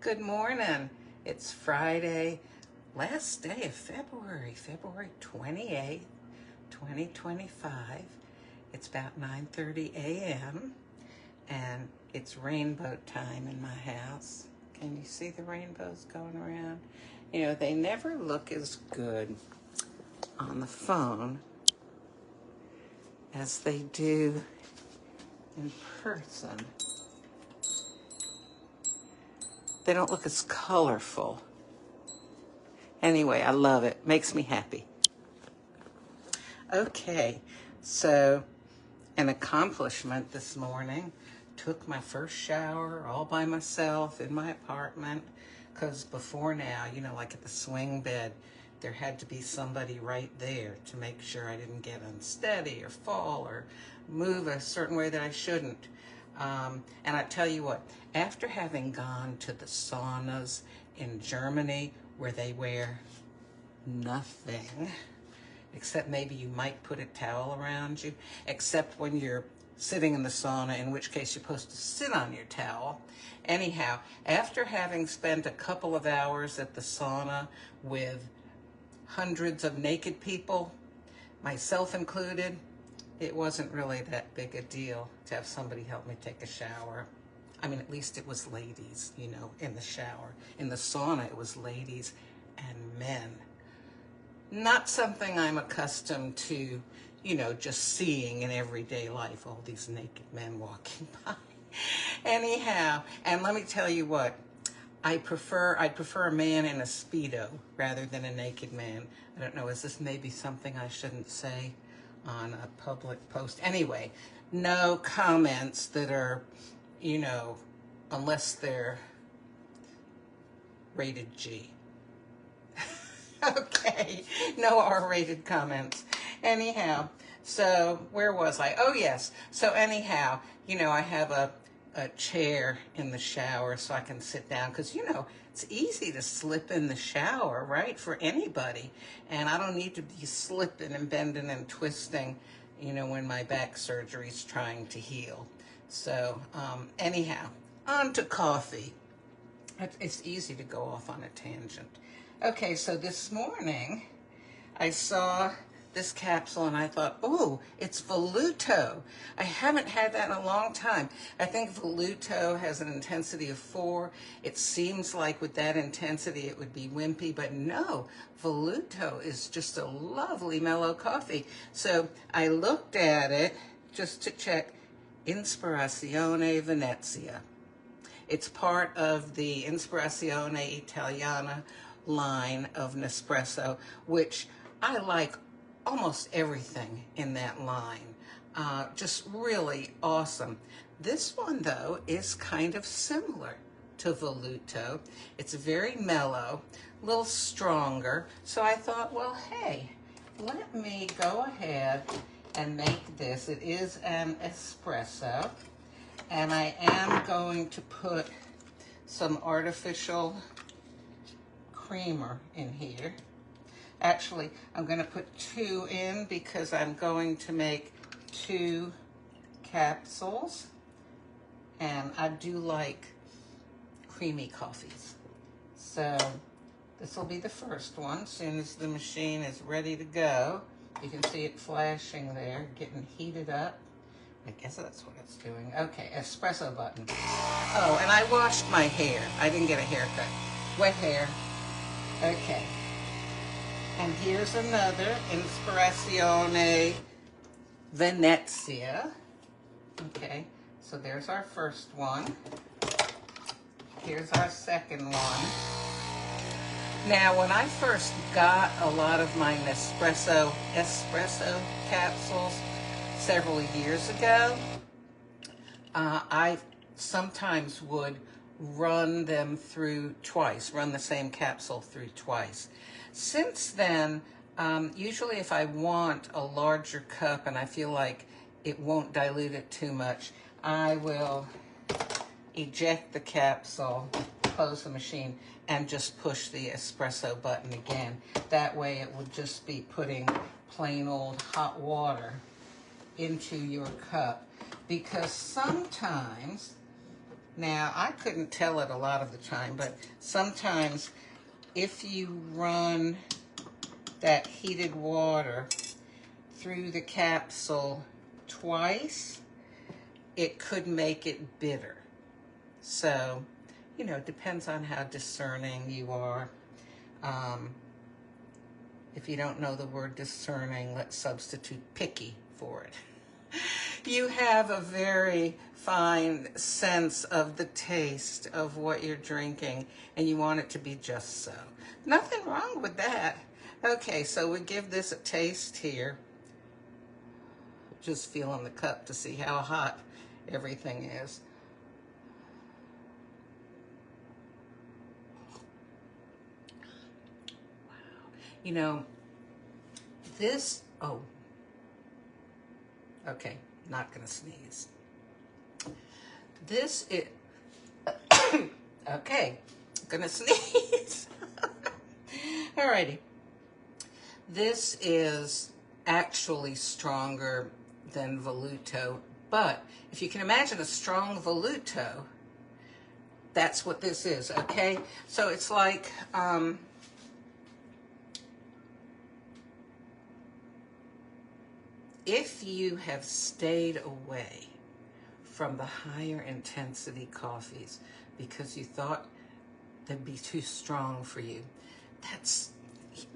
Good morning. It's Friday, last day of February 28th, 2025. It's about 9:30 a.m. and it's rainbow time in my house. Can you see the rainbows going around? You know, they never look as good on the phone as they do in person. They don't look as colorful. Anyway, I love it. Makes me happy. Okay, so an accomplishment this morning. Took my first shower all by myself in my apartment. Because before now, you know, like at the swing bed, there had to be somebody right there to make sure I didn't get unsteady or fall or move a certain way that I shouldn't. And I tell you what, after having gone to the saunas in Germany where they wear nothing, except maybe you might put a towel around you, except when you're sitting in the sauna, in which case you're supposed to sit on your towel. Anyhow, after having spent a couple of hours at the sauna with hundreds of naked people, myself included, it wasn't really that big a deal to have somebody help me take a shower. I mean, at least it was ladies, you know, in the shower. In the sauna, it was ladies and men. Not something I'm accustomed to, you know, just seeing in everyday life, all these naked men walking by. Anyhow, and let me tell you what, I'd prefer a man in a Speedo rather than a naked man. I don't know, is this maybe something I shouldn't say on a public post? Anyway, no comments that are, you know, unless they're rated G. Okay, no R-rated comments. Anyhow, so where was I? Oh, yes. So anyhow, you know, I have a chair in the shower so I can sit down because, you know, it's easy to slip in the shower, right, for anybody. And I don't need to be slipping and bending and twisting, you know, when my back surgery is trying to heal. So anyhow, on to coffee. It's easy to go off on a tangent. Okay, so this morning I saw this capsule and I thought, oh, it's Voluto. I haven't had that in a long time. I think Voluto has an intensity of 4. It seems like with that intensity it would be wimpy, but no, Voluto is just a lovely mellow coffee. So I looked at it just to check Ispirazione Venezia. It's part of the Ispirazione Italiana line of Nespresso, which I like almost everything in that line. Just really awesome. This one, though, is kind of similar to Voluto. It's very mellow, a little stronger. So I thought, well, hey, let me go ahead and make this. It is an espresso. And I am going to put some artificial creamer in here. Actually, I'm going to put 2 in because I'm going to make 2 capsules. And I do like creamy coffees. So this will be the first one. As soon as the machine is ready to go, you can see it flashing there, getting heated up. I guess that's what it's doing. Okay, espresso button. Oh, and I washed my hair. I didn't get a haircut. Wet hair. Okay. And here's another Ispirazione Venezia. Okay, so there's our first one. Here's our second one. Now, when I first got a lot of my espresso capsules several years ago, I sometimes would run them through twice, run the same capsule through twice. Since then, usually if I want a larger cup and I feel like it won't dilute it too much, I will eject the capsule, close the machine, and just push the espresso button again. That way it would just be putting plain old hot water into your cup, because sometimes Now, I couldn't tell it a lot of the time, but sometimes if you run that heated water through the capsule twice, it could make it bitter. So, you know, it depends on how discerning you are. If you don't know the word discerning, let's substitute picky for it. You have a very fine sense of the taste of what you're drinking, and you want it to be just so. Nothing wrong with that. Okay, so we give this a taste here. Just feeling the cup to see how hot everything is. Wow. You know, this, oh, okay, not gonna sneeze. This is, okay, gonna sneeze. Alrighty. This is actually stronger than Voluto, but if you can imagine a strong Voluto, that's what this is, okay? So it's like, if you have stayed away from the higher intensity coffees because you thought they'd be too strong for you,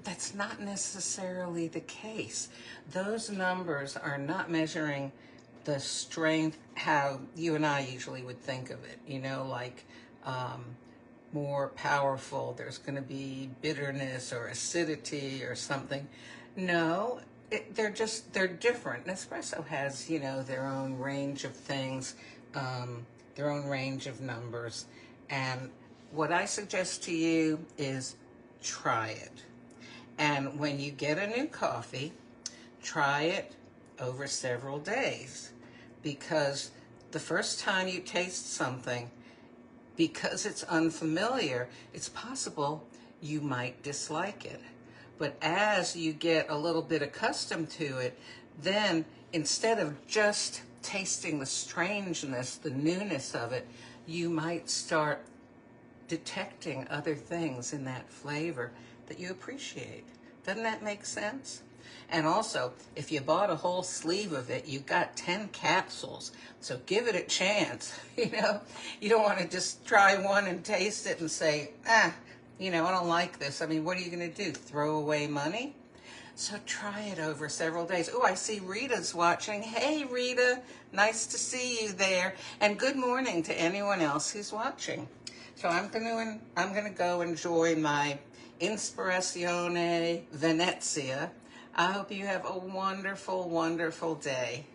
that's not necessarily the case. Those numbers are not measuring the strength how you and I usually would think of it, you know, like more powerful, there's going to be bitterness or acidity or something. No, they're different. Nespresso has, you know, their own range of things, their own range of numbers. And what I suggest to you is try it. And when you get a new coffee, try it over several days, because the first time you taste something, because it's unfamiliar, it's possible you might dislike it. But as you get a little bit accustomed to it, then instead of just tasting the strangeness, the newness of it, you might start detecting other things in that flavor that you appreciate. Doesn't that make sense? And also, if you bought a whole sleeve of it, you got 10 capsules, so give it a chance. You know, you don't want to just try one and taste it and say, you know, I don't like this. I mean, what are you going to do, throw away money? So try it over several days. Oh, I see Rita's watching. Hey, Rita, nice to see you there. And good morning to anyone else who's watching. So I'm gonna go enjoy my Inspirazione Venezia. I hope you have a wonderful, wonderful day.